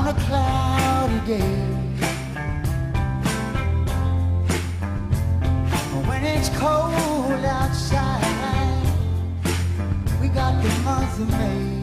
on a cloudy day. When it's cold outside, we got the month of May.